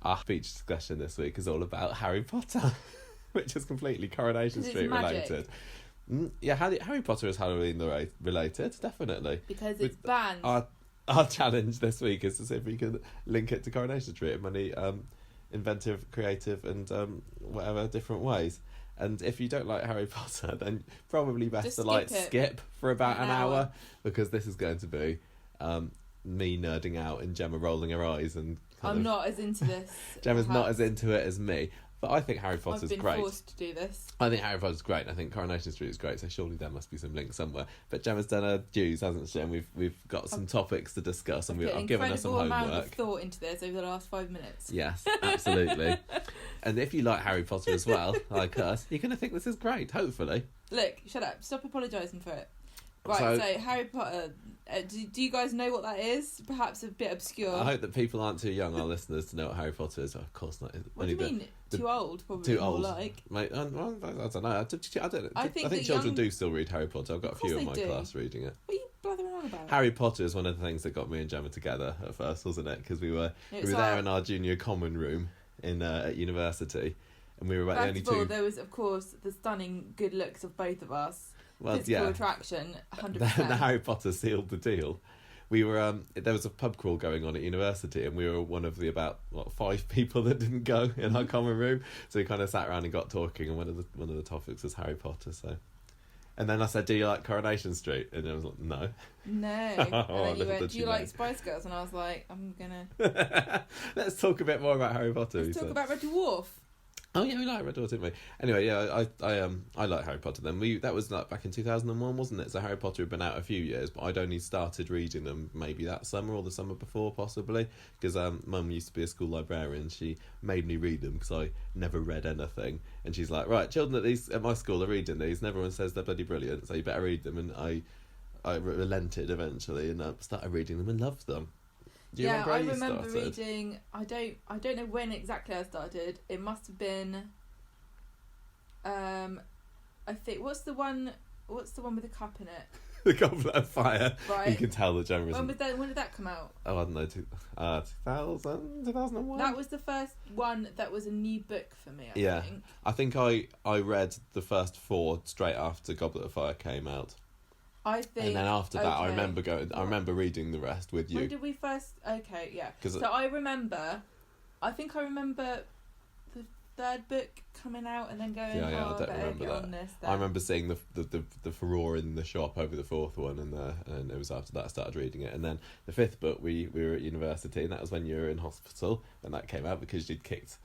Our speech discussion this week is all about Harry Potter, which is completely Coronation Street related. Yeah, Harry Potter is Halloween related, definitely. Because it's banned. Our challenge this week is to see if we can link it to Coronation Street in many inventive, creative and whatever different ways. And if you don't like Harry Potter, then probably best to skip for about an hour, because this is going to be me nerding out and Gemma rolling her eyes and I'm not as into this. Gemma's not as into it as me, but I think Harry Potter's great. I've been forced to do this. I think Harry Potter's great. I think Coronation Street is great, so surely there must be some link somewhere. But Gemma's done her dues, hasn't she? And we've got some topics to discuss, and I've given her some homework. Incredible amount of thought into this over the last 5 minutes. Yes, absolutely. And if you like Harry Potter as well, like us, you're going to think this is great, hopefully. Look, shut up. Stop apologising for it. Right, so Harry Potter, do you guys know what that is? Perhaps a bit obscure. I hope that people aren't too young, our listeners, to know what Harry Potter is. Of course not. What do you mean? Too old, probably. Too old. Like. Mate, I don't know. I think children do still read Harry Potter. I've got a few in my class reading it. What are you blathering on about? Harry Potter is one of the things that got me and Gemma together at first, wasn't it? Because we were there in our junior common room at university, and we were about the only two. First of all, there was, of course, the stunning good looks of both of us. Well, physical attraction, 100%. The Harry Potter sealed the deal. We were there was a pub crawl going on at university, and we were one of the about 5 people that didn't go in our common room. So we kind of sat around and got talking, and one of the topics was Harry Potter. So, and then I said, "Do you like Coronation Street?" And I was like, "No." No. And then you went, "Do you like Spice Girls?" And I was like, "I'm gonna." Let's talk a bit more about Harry Potter. Let's talk about Red Dwarf. Oh yeah, we like Red Dwarf, didn't we? Anyway, yeah, I like Harry Potter. Then that was like back in 2001, wasn't it? So Harry Potter had been out a few years, but I'd only started reading them maybe that summer or the summer before, possibly, because Mum used to be a school librarian. She made me read them because I never read anything, and she's like, "Right, children at my school are reading these, and everyone says they're bloody brilliant, so you better read them." And I relented eventually and started reading them and loved them. I remember reading. I don't know when exactly I started. It must have been. I think what's the one with the cup in it? The Goblet of Fire. Right. You can tell the Gemma isn't. When did that come out? Oh, I don't know. 2001. That was the first one that was a new book for me. I think I read the first 4 straight after Goblet of Fire came out. I think, and then after that, I remember reading the rest with you. When did we first? Okay, yeah. So I remember the 3rd book coming out and then going, I don't remember that. On this, I remember seeing the furore in the shop over the 4th one, and it was after that I started reading it. And then the 5th book, we were at university, and that was when you were in hospital, and that came out because you'd kicked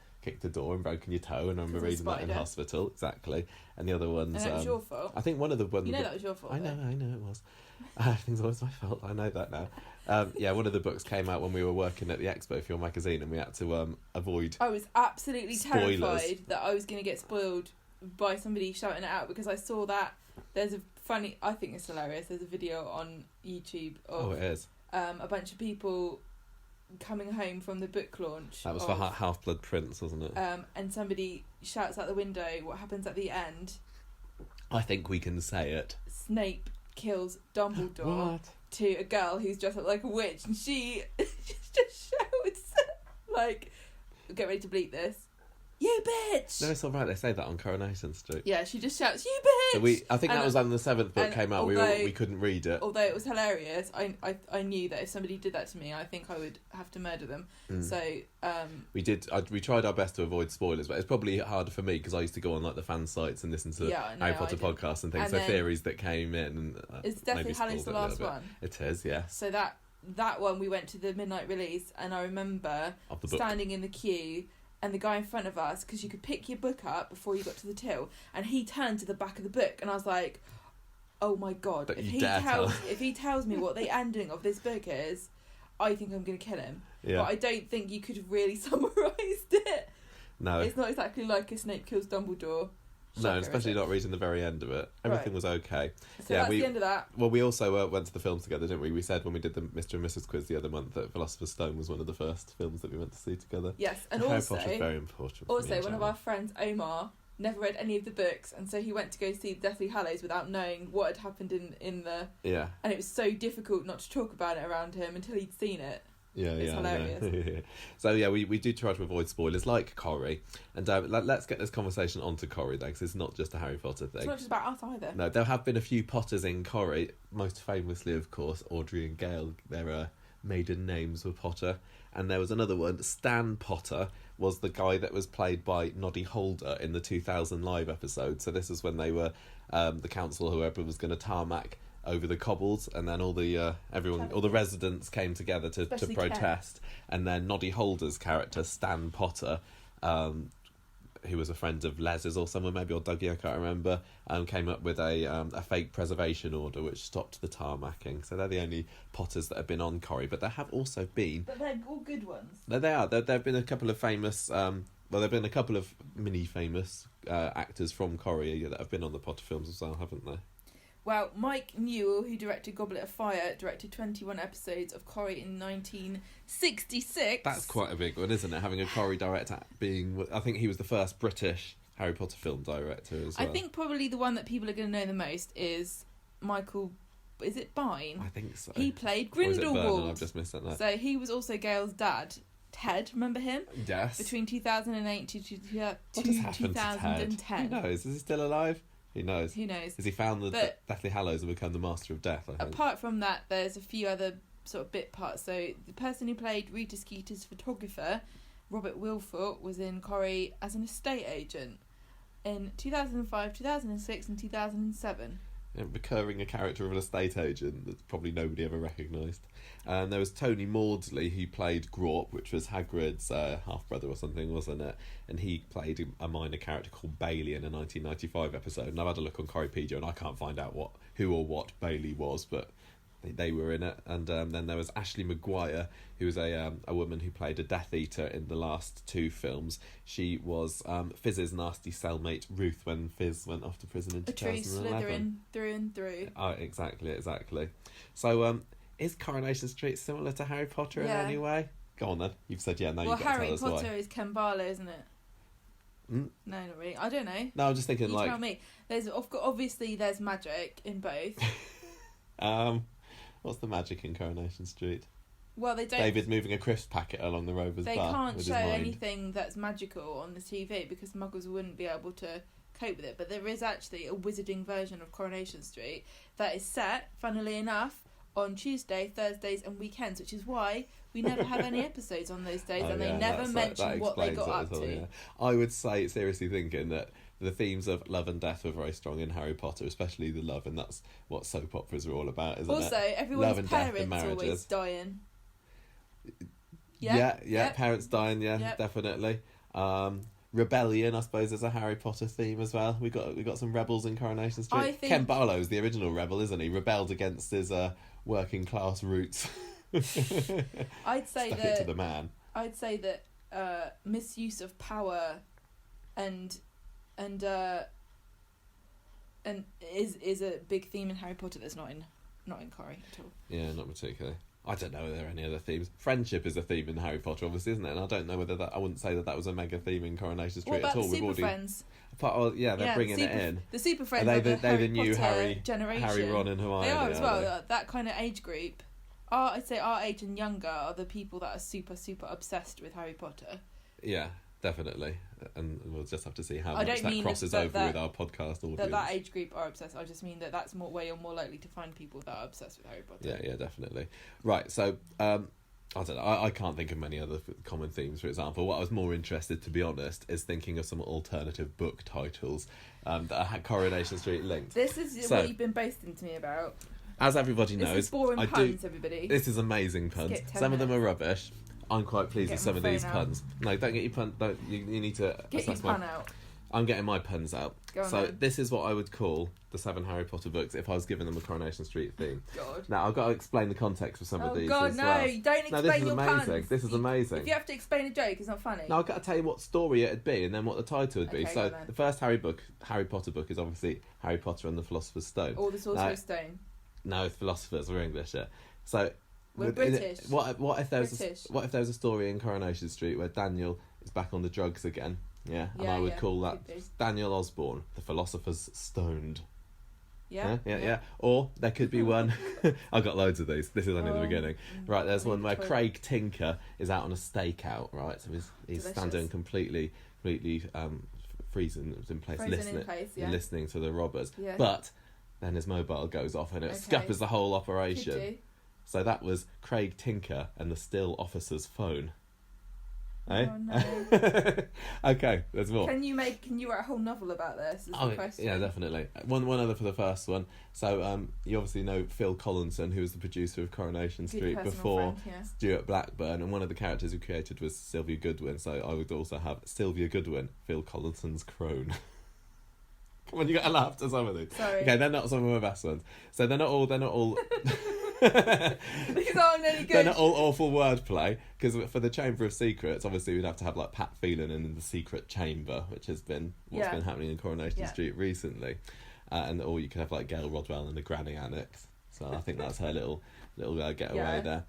the door and broken your toe, and I remember reading that in hospital, exactly. And the other ones, and that was your fault. I think one of the ones, that was your fault. I know it was. Everything's always my fault. I know that now. One of the books came out when we were working at the Expo for your magazine, and we had to avoid. I was absolutely spoilers. terrified that I was going to get spoiled by somebody shouting it out, because I saw that there's a funny. I think it's hilarious. There's a video on YouTube of it is. A bunch of people coming home from the book launch. That was for Half-Blood Prince, wasn't it? And somebody shouts out the window what happens at the end. I think we can say it. Snape kills Dumbledore to a girl who's dressed up like a witch, and she just shouts like, "Get ready to bleep this. You bitch!" No, it's all right. They say that on Coronation Street. Yeah, she just shouts, "You bitch!" So I think that was when the 7th book came out. We couldn't read it. Although it was hilarious, I knew that if somebody did that to me, I think I would have to murder them. So we tried our best to avoid spoilers, but it's probably harder for me because I used to go on like the fan sites and listen to Harry Potter podcasts and things. And so theories that came in. And, it's Deathly Hallows the last one. It is, yeah. So that one we went to the midnight release, and I remember standing in the queue. And the guy in front of us, because you could pick your book up before you got to the till, and he turned to the back of the book, and I was like, "Oh my god! If he tells me what the ending of this book is, I think I'm going to kill him." Yeah. But I don't think you could have really summarised it. No, it's not exactly like a Snape kills Dumbledore. No, especially not reaching the very end of it. Everything was okay. So that's the end of that. Well, we also went to the films together, didn't we? We said when we did the Mr. and Mrs. quiz the other month that Philosopher's Stone was one of the first films that we went to see together. Yes, and Harry also Potter's very important. Also, one of our friends, Omar, never read any of the books, and so he went to go see Deathly Hallows without knowing what had happened in the... Yeah. And it was so difficult not to talk about it around him until he'd seen it. It's hilarious. So yeah, we do try to avoid spoilers like Corrie, and let's get this conversation onto Corrie then, because it's not just a Harry Potter thing. It's not just about us either. No, there have been a few Potters in Corrie, most famously of course Audrey and Gail. Their maiden names were Potter, and there was another one. Stan Potter was the guy that was played by Noddy Holder in the 2000 live episode. So this is when they were the council, whoever was going to tarmac over the cobbles, and then all the residents came together to protest. And then Noddy Holder's character Stan Potter, who was a friend of Les's or someone, maybe, or Dougie, I can't remember, came up with a fake preservation order which stopped the tarmacking. So they're the only Potters that have been on Corrie, but there have also been... But they're all good ones. They are. There have been a couple of famous... there have been a couple of mini-famous actors from Corrie that have been on the Potter films as well, haven't there? Well, Mike Newell, who directed Goblet of Fire, directed 21 episodes of Corrie in 1966. That's quite a big one, isn't it? Having a Corrie director being... I think he was the first British Harry Potter film director as well. I think probably the one that people are going to know the most is Michael... Is it Bine? I think so. He played Grindelwald. I've just missed that. So he was also Gail's dad. Ted, remember him? Yes. Between 2008 to 2010. Who knows? Is he still alive? Who knows? Has he found the Deathly Hallows and become the Master of Death, I think? Apart from that, there's a few other sort of bit parts. So the person who played Rita Skeeter's photographer, Robert Wilford, was in Corrie as an estate agent in 2005, 2006 and 2007. Recurring a character of an estate agent that probably nobody ever recognised. And there was Tony Maudsley, who played Grawp, which was Hagrid's half-brother or something, wasn't it? And he played a minor character called Bailey in a 1995 episode. And I've had a look on Corriepedia and I can't find out who or what Bailey was, but they were in it. And then there was Ashley Maguire, who was a woman who played a Death Eater in the last two films. She was Fizz's nasty cellmate Ruth when Fizz went off to prison in 2011. A true Slytherin through and through. Oh, exactly. So, is Coronation Street similar to Harry Potter in any way? Go on then. You've said yeah. Now you've got to tell us why. Well, Harry Potter is Ken Barlow, isn't it? No, not really. I don't know. No, I'm just thinking you tell me. Obviously there's magic in both. What's the magic in Coronation Street? Well, they don't. David moving a crisp packet along the Rover's bar. They can't show anything that's magical on the TV because Muggles wouldn't be able to cope with it. But there is actually a wizarding version of Coronation Street that is set, funnily enough, on Tuesday, Thursdays and weekends, which is why we never have any episodes on those days, and they never mention what they got up to. Yeah. I would say, seriously thinking that the themes of love and death were very strong in Harry Potter, especially the love, and that's what soap operas are all about, isn't it? Also, everyone's parents always dying. Yeah, parents dying, definitely. Rebellion, I suppose, is a Harry Potter theme as well. We got some rebels in Coronation Street. Ken Barlow's the original rebel, isn't he? Rebelled against his working class roots. I'd say Stuck it to the man. I'd say that misuse of power and is a big theme in Harry Potter that's not in Corrie at all. Yeah, not particularly. I don't know if there are any other themes. Friendship is a theme in Harry Potter, obviously, isn't it? And I don't know whether I wouldn't say that was a mega theme in Coronation Street at all. What about the Super Friends? They're bringing it in. The Super Friends are the new Harry generation. Harry, Ron and Hermione. They are as well. That kind of age group. I'd say our age and younger are the people that are super, super obsessed with Harry Potter. Yeah, definitely. And we'll just have to see how much that crosses over with our podcast audience. That age group are obsessed. I just mean that's where you're more likely to find people that are obsessed with Harry Potter. Yeah, definitely. Right, so I don't know. I can't think of many other common themes, for example. What I was more interested, to be honest, is thinking of some alternative book titles that had Coronation Street linked. This is what you've been boasting to me about. As everybody knows, this is boring puns, everybody. This is amazing puns. Some of them are rubbish. I'm quite pleased with some of these puns. No, don't get your pun. You need to get your pun out. I'm getting my puns out. This is what I would call the 7 Harry Potter books if I was giving them a Coronation Street theme. God. Now I've got to explain the context of some of these. Oh God, as no! well. Don't explain your puns. This is amazing. If you have to explain a joke, it's not funny. No, I've got to tell you what story it'd be and then what the title would be. So the first Harry Potter book is obviously Harry Potter and the Philosopher's Stone. Or the Sorcerer's Stone. No, it's Philosophers. We're English, yeah. So. We're British. What if there was a story in Coronation Street where Daniel is back on the drugs again? Yeah, and I would call that Daniel Osborne, the Philosopher's Stoned. Yeah. Or there could be one. I've got loads of these. This is only the beginning. Right, there's one where Craig Tinker is out on a stakeout. Right, so he's standing completely freezing in place, listening to the robbers. Yeah. But then his mobile goes off and it scuppers the whole operation. So that was Craig Tinker and the still officer's phone. Oh, no. Okay, there's more. Can you write a whole novel about this? Is the question. Yeah, definitely. One other for the first one. So you obviously know Phil Collinson, who was the producer of Coronation Street before Stuart Blackburn, and one of the characters who created was Sylvia Goodwin. So I would also have Sylvia Goodwin, Phil Collinson's crone. Come on, you got to laugh to some of these. Sorry. Okay, they're not some of my best ones. So they're not all. These aren't any good. They're not all awful wordplay, because for the Chamber of Secrets, obviously we'd have to have like Pat Phelan in the Secret Chamber, which has been what's been happening in Coronation Street recently, or you could have like Gail Rodwell in the Granny Annex. So I think that's her little getaway there.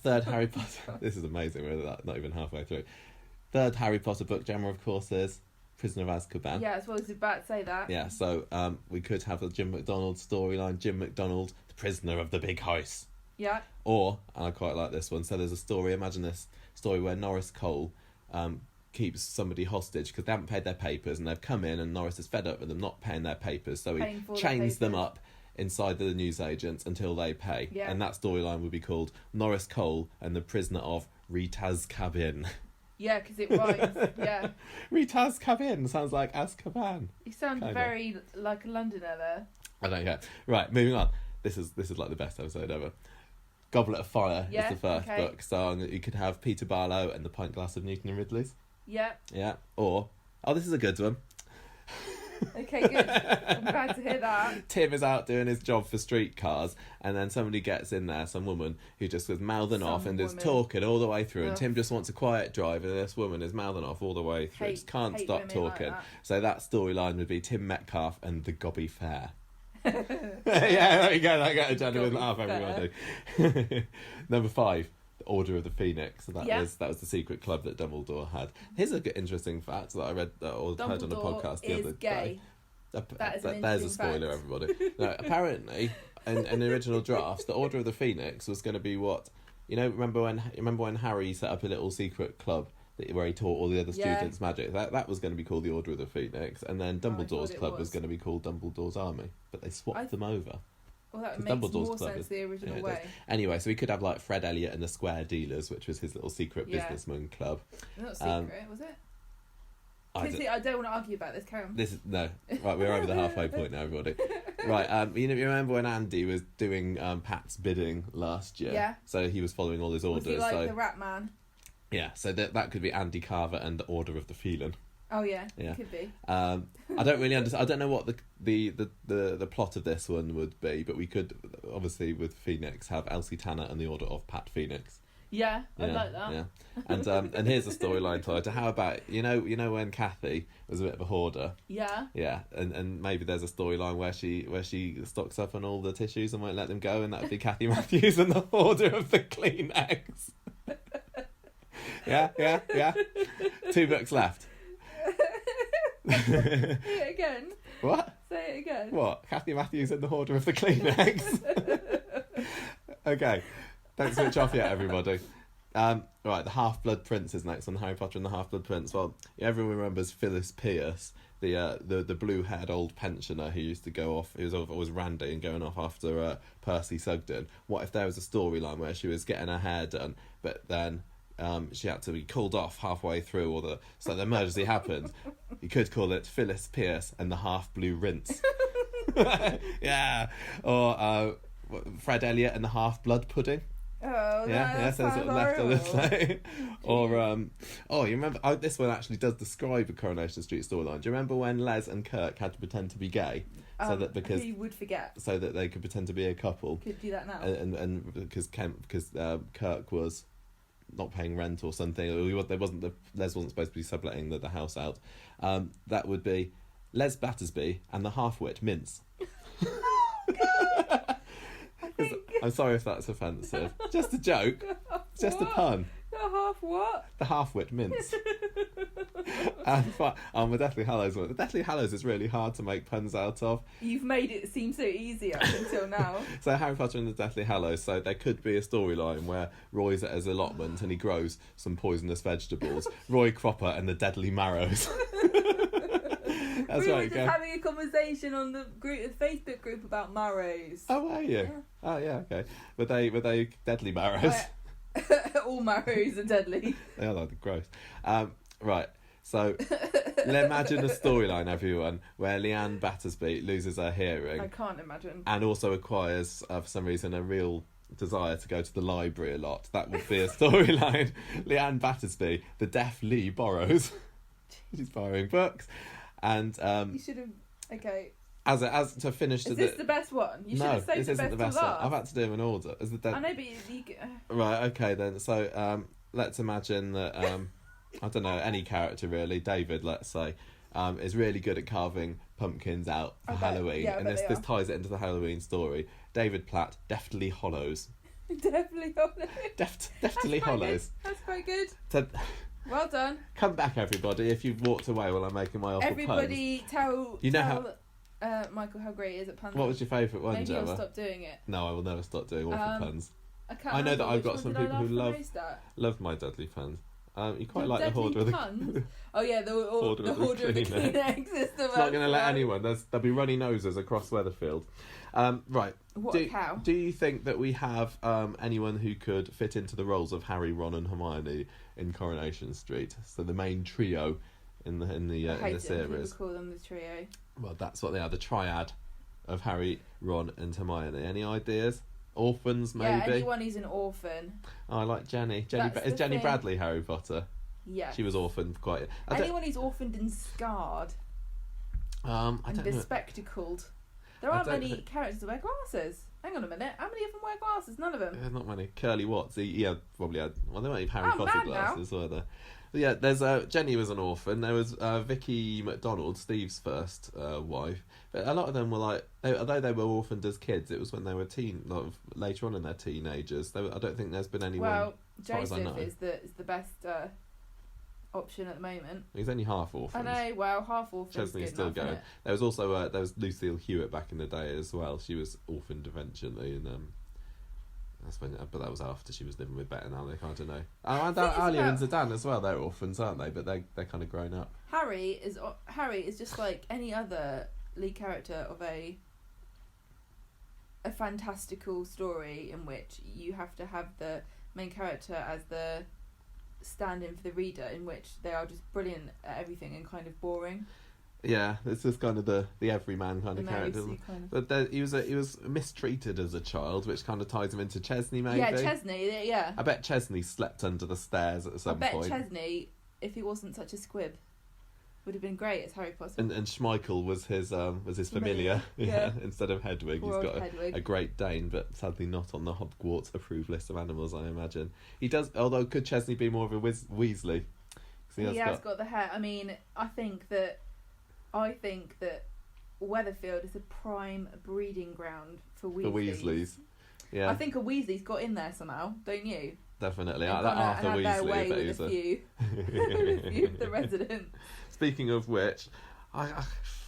Third Harry Potter. This is amazing. We're not even halfway through. Third Harry Potter book, Gemma, of course, is Prisoner of Azkaban. Yeah, I was about to say that. Yeah, so we could have a Jim McDonald storyline. Jim McDonald, the prisoner of the big house. Yeah. Or, and I quite like this one, so there's a story, imagine this story where Norris Cole keeps somebody hostage because they haven't paid their papers, and they've come in and Norris is fed up with them not paying their papers, so he chains them up inside the newsagents until they pay. Yeah. And that storyline would be called Norris Cole and the Prisoner of Rita's Cabin. Yeah, because it rhymes. Yeah. Rita's Cabin sounds like Azkaban. You sound very like a Londoner there. I don't care. Right, moving on. This is like the best episode ever. Goblet of Fire is the first book. So you could have Peter Barlow and the Pint Glass of Newton and Ridley's. Yeah. Yeah. Or, this is a good one. Okay, good. I'm glad to hear that. Tim is out doing his job for streetcars, and then somebody gets in there, some woman who just was mouthing off and is talking all the way through, and Tim just wants a quiet drive, and this woman is mouthing off all the way through, just can't stop talking. Like so that storyline would be Tim Metcalfe and the Gobby Fair. Yeah, there you go. That got a genuine laugh, everybody. Number 5. The Order of the Phoenix. So that was the secret club that Dumbledore had. Here's a good interesting fact that I read or heard on a podcast the other day. There's a spoiler, everybody. No, apparently, in the original drafts, the Order of the Phoenix was going to be what remember when Harry set up a little secret club where he taught all the other students magic. That was going to be called the Order of the Phoenix, and then Dumbledore's club was going to be called Dumbledore's Army, but they swapped them over. Well, that makes more sense the original way. Anyway, so we could have like Fred Elliott and the Square Dealers, which was his little secret businessman club. Not secret, was it? I don't want to argue about this. Carry on. Right, we're over the halfway point now, everybody. Right, you remember when Andy was doing Pat's bidding last year? Yeah. So he was following all his orders. Was he like the Rat Man? Yeah, so that could be Andy Carver and the Order of the Phelan. Oh yeah, could be. I don't really understand. I don't know what the plot of this one would be, but we could obviously with Phoenix have Elsie Tanner and the Order of Pat Phoenix. Yeah, I'd like that. Yeah, and here's a storyline tied to how about you know when Kathy was a bit of a hoarder. Yeah. Yeah, and maybe there's a storyline where she stocks up on all the tissues and won't let them go, and that would be Kathy Matthews and the Order of the Kleenex. Yeah. 2 books left. Say it again. What? Say it again. What? Kathy Matthews and the Order of the Kleenex. Okay, don't switch off yet, everybody. Right, the Half-Blood Prince is next on Harry Potter and the Half-Blood Prince. Well, everyone remembers Phyllis Pierce, the blue-haired old pensioner who used to go off. He was always randy and going off after Percy Sugden. What if there was a storyline where she was getting her hair done, but then she had to be called off halfway through, so the emergency happened. You could call it Phyllis Pierce and the Half-Blue Rinse. Yeah. Or Fred Elliott and the Half-Blood Pudding. Oh, yeah, so sort of left on the side. Or you remember this one actually does describe a Coronation Street storyline. Do you remember when Les and Kirk had to pretend to be gay, so that because who would forget, so that they could pretend to be a couple? Could do that now. And because Kirk was not paying rent or something. Les wasn't supposed to be subletting the house out. That would be Les Battersby and the Half-Wit Mince. I'm sorry if that's offensive. Just a joke. Just a pun. The half what? The Half-Wit Mince. The Deathly Hallows one. The Deathly Hallows is really hard to make puns out of. You've made it seem so easy up until now. So Harry Potter and the Deathly Hallows. So there could be a storyline where Roy's at his allotment and he grows some poisonous vegetables. Roy Cropper and the Deadly Marrows. That's we right. were just having a conversation on the Facebook group about marrows. Oh, were you? Yeah. Oh, yeah. Okay. Were they deadly marrows? All marrows are deadly. They are like gross. Right. So, imagine a storyline, everyone, where Leanne Battersby loses her hearing. I can't imagine. And also acquires, for some reason, a real desire to go to the library a lot. That would be a storyline. Leanne Battersby, the deaf Lee Borrows. She's borrowing books. And you should have. Okay. As to finish. Is this the best one? You should have saved the best to last. I've had to do them in order. I know, but you right. Okay then. So let's imagine that I don't know, any character really. David, let's say, is really good at carving pumpkins out for Halloween, and this ties it into the Halloween story. David Platt deftly hollows. Deftly hollows. Deftly hollows. That's quite good. Well done. Come back, everybody, if you've walked away while I'm making my awful Everybody puns. tell Michael how great he is at puns. What was your favourite one, Maybe Gemma? you'll stop doing it. No, I will never stop doing awful puns. I know that I've got some people who love my deadly puns. You quite like the Order of the... Oh yeah, the Order of the Kleenex is the It's not going to let anyone. There'll be runny noses across Weatherfield. Right. What a cow. Do you think that we have anyone who could fit into the roles of Harry, Ron and Hermione in Coronation Street? So the main trio in the series. People call them the trio. Well, that's what they are, the triad of Harry, Ron and Hermione. Any ideas? Orphans, maybe? Yeah, anyone who's an orphan. Oh, I like Jenny. Is Jenny Bradley Harry Potter? Yeah. She was orphaned quite... Anyone who's orphaned and scarred. And bespectacled. There aren't many characters that wear glasses. Hang on a minute. How many of them wear glasses? None of them. Not many. Curly Watts. He probably had... Well, they weren't even Harry Potter glasses, now. were there? But yeah, there's Jenny was an orphan. There was Vicky McDonald, Steve's first wife. But a lot of them were like... Although they were orphaned as kids, it was when they were later on in their teenagers. I don't think there's been anyone... Well, Joseph is the best... option at the moment. He's only half orphan. I know. Well, half orphan. Chesney's still going. There was also there was Lucille Hewitt back in the day as well. She was orphaned eventually, and that's when. But that was after she was living with Bet and Alec. I don't know. And Alia and Zidane as well. They're orphans, aren't they? But they're kind of grown up. Harry is just like any other lead character of a fantastical story in which you have to have the main character as the stand-in for the reader, in which they are just brilliant at everything and kind of boring. Yeah, it's just kind of the everyman kind of character. But he was mistreated as a child, which kind of ties him into Chesney, maybe. Yeah, Chesney. Yeah. I bet Chesney slept under the stairs at some point. I bet Chesney, if he wasn't such a squib, would have been great as Harry Potter. And Schmeichel was his familiar. Yeah. Instead of Hedwig. He's got a Great Dane, but sadly not on the Hogwarts approved list of animals, I imagine. He does, although could Chesney be more of a Weasley? He has got the hair. I mean, I think that Weatherfield is a prime breeding ground for Weasleys. For Weasleys. Yeah. I think a Weasley's got in there somehow, don't you? Definitely. That Arthur Weasley, I bet he's a few of the residents. Speaking of which, I'm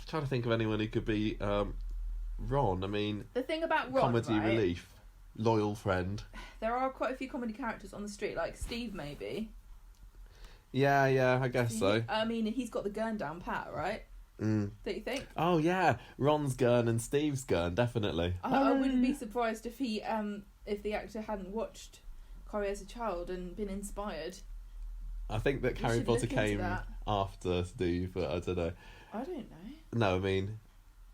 trying to think of anyone who could be Ron. I mean, the thing about Ron, comedy relief, loyal friend. There are quite a few comedy characters on the street, like Steve, maybe. Yeah, I guess so. I mean, he's got the gun down pat, right? Don't you think? Oh yeah, Ron's gun and Steve's gun, definitely. I wouldn't be surprised if the actor hadn't watched Corrie as a child and been inspired. I think that Harry Potter came after Steve, but I don't know. I don't know. No, I mean,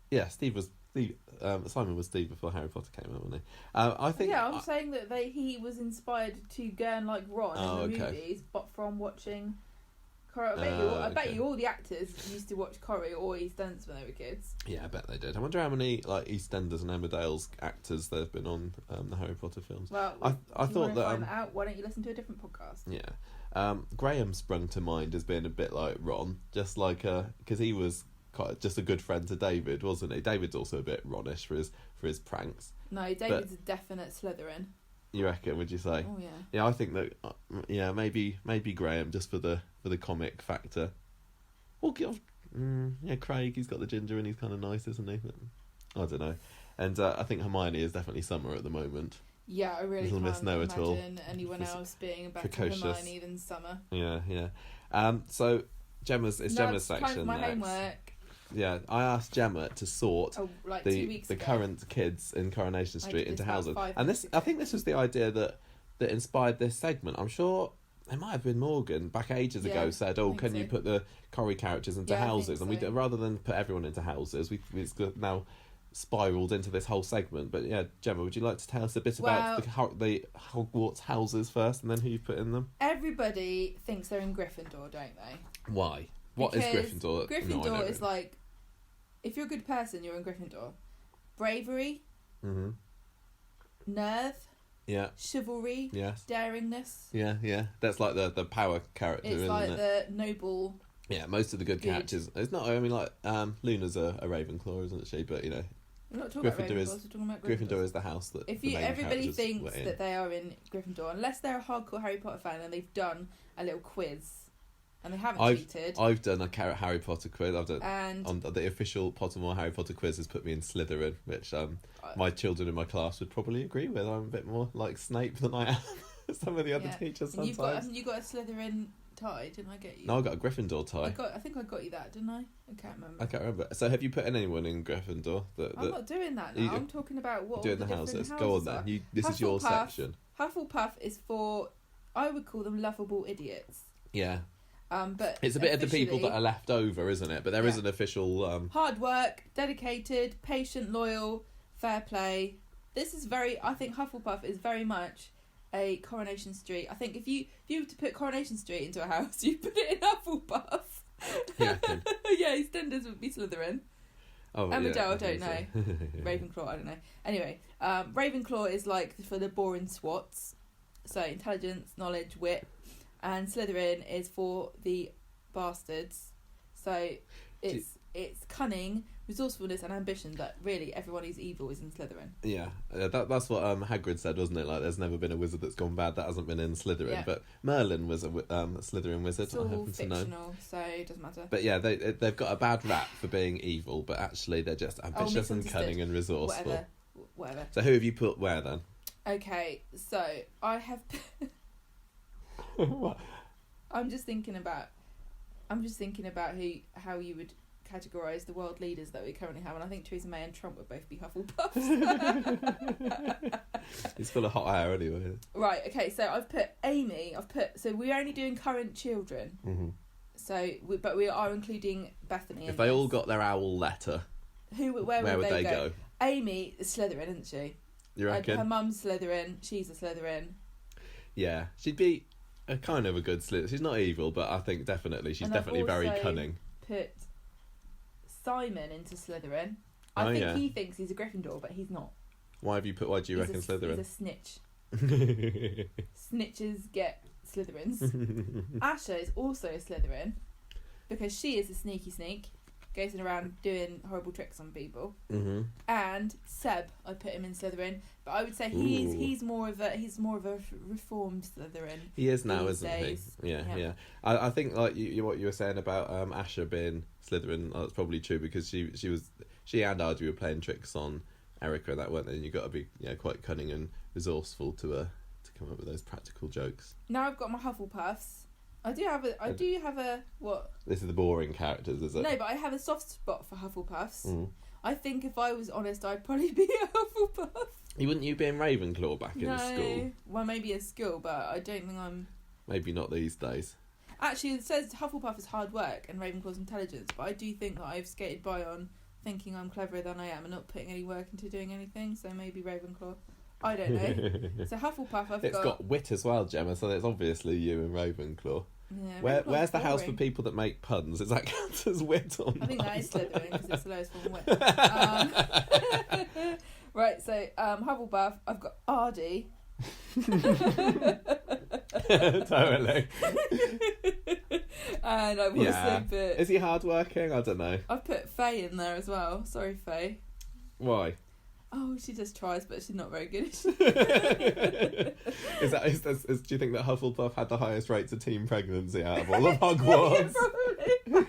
yeah, Simon was Steve before Harry Potter came out, wasn't he? I'm saying that he was inspired to gurn like Ron in the movies, but from watching Corrie. I bet you all the actors used to watch Corrie or EastEnders when they were kids. Yeah, I bet they did. I wonder how many like EastEnders and Emmerdale's actors there have been on the Harry Potter films. Well, I thought that find that out, why don't you listen to a different podcast? Yeah, Graham sprung to mind as being a bit like Ron, just like because he was just a good friend to David, wasn't he? David's also a bit Ronish for his pranks. No, David's a definite Slytherin. You reckon? Would you say? Oh yeah. Yeah, I think that. Maybe Graham just for the comic factor. Well, Craig, he's got the ginger and he's kind of nice, isn't he? But, I don't know. And I think Hermione is definitely Summer at the moment. Yeah, I really Little can't Miss Know-it-all. imagine anyone else being a better Precocious. Hermione than Summer. Yeah. So Gemma's section time for my next. homework. Yeah, I asked Gemma to sort 2 weeks the ago. current kids in Coronation I Street did into this about houses. 5 And minutes I think this was the idea that inspired this segment. I'm sure it might have been Morgan back ages ago said, "Oh, can you put the Corrie characters into houses?" And we rather than put everyone into houses, it's now spiraled into this whole segment. But yeah, Gemma, would you like to tell us a bit about the Hogwarts houses first, and then who you put in them? Everybody thinks they're in Gryffindor, don't they? Why? What is Gryffindor? Gryffindor is like, if you're a good person, you're in Gryffindor. Bravery, nerve, chivalry, daringness. Yeah. That's like the power character, it's isn't like it? the noble. Yeah, most of the good characters. It's not. I mean, like Luna's a Ravenclaw, isn't she? But We're not talking about Ravenclaws. We're talking about Gryffindor is the house that. Everybody thinks that they are in Gryffindor, unless they're a hardcore Harry Potter fan and they've done a little quiz. And they haven't cheated. I've done a Harry Potter quiz. On the official Pottermore Harry Potter quiz has put me in Slytherin, which my children in my class would probably agree with. I'm a bit more like Snape than I am some of the other teachers sometimes. Haven't you got a Slytherin tie? Didn't I get you? No, I got a Gryffindor tie. I think I got you that, didn't I? I can't remember. So have you put anyone in Gryffindor? I'm not doing that now. I'm talking about what doing the houses. Go on then. This is your section. Hufflepuff is for, I would call them lovable idiots. Yeah. But it's a bit of the people that are left over, isn't it? But there is an official hard work, dedicated, patient, loyal, fair play. I think Hufflepuff is very much a Coronation Street. I think if you were to put Coronation Street into a house, you put it in Hufflepuff. Yeah. EastEnders would be Slytherin. Emmerdale, I don't know. Ravenclaw, I don't know. Anyway, Ravenclaw is like for the boring swats. So intelligence, knowledge, wit. And Slytherin is for the bastards. So it's cunning, resourcefulness and ambition that really everyone who's evil is in Slytherin. Yeah, that's what Hagrid said, wasn't it? Like, there's never been a wizard that's gone bad that hasn't been in Slytherin. Yeah. But Merlin was a Slytherin wizard, it's all I happen fictional, to know. So it doesn't matter. But yeah, they've got a bad rap for being evil, but actually they're just ambitious and cunning and resourceful. Whatever. So who have you put where then? Okay, so I have... What? I'm just thinking about how you would categorise the world leaders that we currently have, and I think Theresa May and Trump would both be Hufflepuffs. It's full of hot air anyway. Right. Okay. So I've put Amy. So we're only doing current children. Mm-hmm. So, but we are including Bethany. If they all got their owl letter, where would they go? Amy is Slytherin, isn't she? You reckon? Her mum's Slytherin. She's a Slytherin. Yeah, she'd be a kind of a good Slytherin. She's not evil, but I think she's definitely very cunning. Put Simon into Slytherin. I think he thinks he's a Gryffindor, but he's not. Why do you reckon Slytherin? He's a snitch. Snitches get Slytherins. Asha is also a Slytherin because she is a sneaky sneak, goes around doing horrible tricks on people. Mm-hmm. And Seb, I put him in Slytherin, but I would say he's more of a reformed Slytherin. He is now, isn't he? Yeah. I think like what you were saying about Asha being Slytherin, that's probably true because she and Archie were playing tricks on Erica and that, weren't they? And you got to be quite cunning and resourceful to come up with those practical jokes. Now I've got my Hufflepuffs. I do have a what? This is the boring characters, is it? No, but I have a soft spot for Hufflepuffs. Mm. I think if I was honest, I'd probably be a Hufflepuff. Wouldn't you be in Ravenclaw back in school? Well, maybe in school, but I don't think I'm... Maybe not these days. Actually, it says Hufflepuff is hard work and Ravenclaw's intelligence, but I do think that I've skated by on thinking I'm cleverer than I am and not putting any work into doing anything, so maybe Ravenclaw. I don't know. So Hufflepuff, It's got wit as well, Gemma, so it's obviously you and Ravenclaw. Yeah, where's the house for people that make puns? Is that counts as wit or not? I think that is Slytherin because it's the lowest form of wit. Right, so Hufflepuff, I've got Ardy. Totally. And I've also put... Is he hard working? I don't know. I've put Faye in there as well. Sorry, Faye. Why? Oh, she just tries, but she's not very good. Do you think that Hufflepuff had the highest rates of teen pregnancy out of all of Hogwarts? Yeah, probably. Do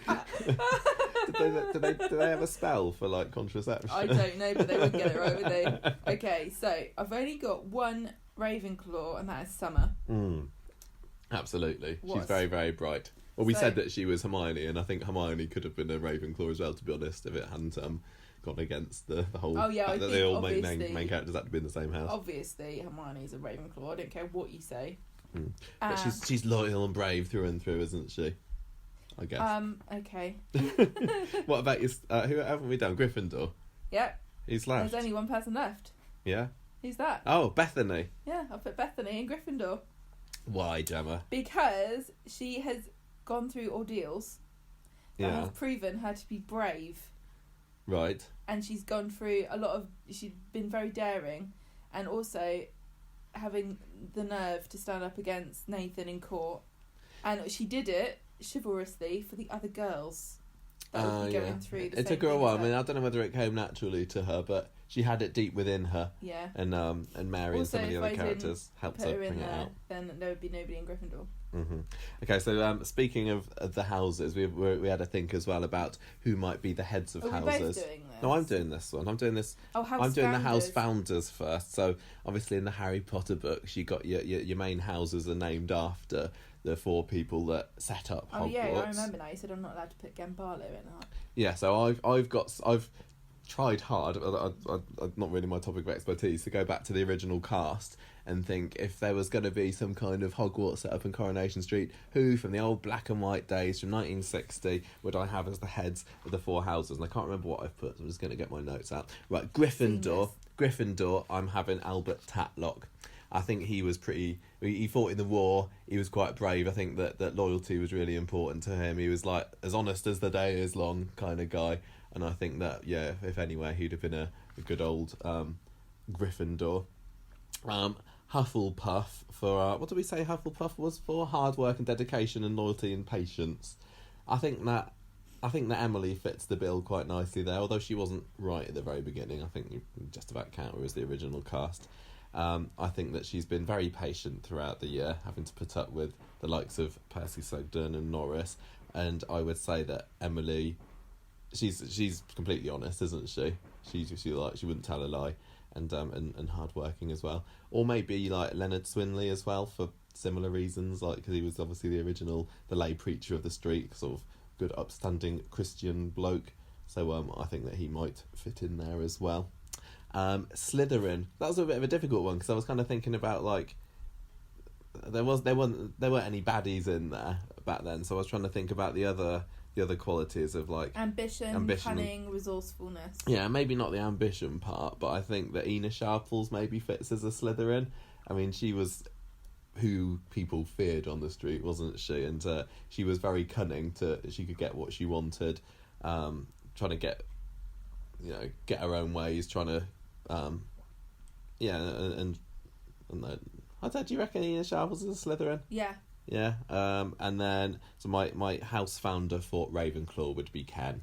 they have a spell for like contraception? I don't know, but they wouldn't get it right, would they? Okay, so I've only got one Ravenclaw, and that is Summer. Absolutely. She's very, very bright. Well, we said that she was Hermione, and I think Hermione could have been a Ravenclaw as well, to be honest, if it hadn't gone against the whole fact that they all main characters had to be in the same house. Obviously, Hermione's a Ravenclaw. I don't care what you say. But she's loyal and brave through and through, isn't she? I guess. Okay. What about you? Who haven't we done? Gryffindor. Yep. Who's left? There's only one person left. Yeah. Who's that? Oh, Bethany. Yeah, I'll put Bethany in Gryffindor. Why, Gemma? Because she has gone through ordeals that have proven her to be brave. Right. And she's gone through she's been very daring, and also having the nerve to stand up against Nathan in court. And she did it chivalrously for the other girls that would be going through the It took her a while. I mean, I don't know whether it came naturally to her, but she had it deep within her. Yeah. And Mary also, and some of the other characters helped her bring it out. Then there would be nobody in Gryffindor. Okay, so speaking of the houses, we had to think as well about who might be the heads of houses. Are we both doing this? No, I'm doing this one. I'm doing this. Oh, I'm doing the house founders first. So obviously in the Harry Potter books, you got your main houses are named after the 4 people that set up Hogwarts. Oh yeah, I remember now. You said I'm not allowed to put Gambalo in that. Yeah, so I've tried hard. Not really my topic of expertise to go back to the original cast and think if there was going to be some kind of Hogwarts set up in Coronation Street, who from the old black and white days from 1960 would I have as the heads of the 4 houses? And I can't remember what I've put, so I'm just going to get my notes out. Right, Gryffindor, I'm having Albert Tatlock. I think he was he fought in the war, he was quite brave. I think that loyalty was really important to him. He was like as honest as the day is long kind of guy. And I think that, if anywhere, he'd have been a good old Gryffindor. Hufflepuff for, what did we say Hufflepuff was for? Hard work and dedication and loyalty and patience. I think that Emily fits the bill quite nicely there, although she wasn't right at the very beginning. I think you just about count her as the original cast. I think that she's been very patient throughout the year, having to put up with the likes of Percy Sugden and Norris. And I would say that Emily... She's completely honest, isn't she? She wouldn't tell a lie, and hardworking as well. Or maybe like Leonard Swinley as well for similar reasons, like because he was obviously the lay preacher of the street, sort of good upstanding Christian bloke. So I think that he might fit in there as well. Slytherin, that was a bit of a difficult one because I was kind of thinking about like there weren't any baddies in there back then, so I was trying to think about the other qualities of like ambition, cunning, resourcefulness. Yeah, maybe not the ambition part, but I think that Ina Sharples maybe fits as a Slytherin. I mean, she was who people feared on the street, wasn't she? And she was very cunning. She could get what she wanted, trying to get her own ways, trying to and I said, do you reckon Ina Sharples is a Slytherin? Yeah. Yeah, and then so my house founder thought Ravenclaw would be Ken,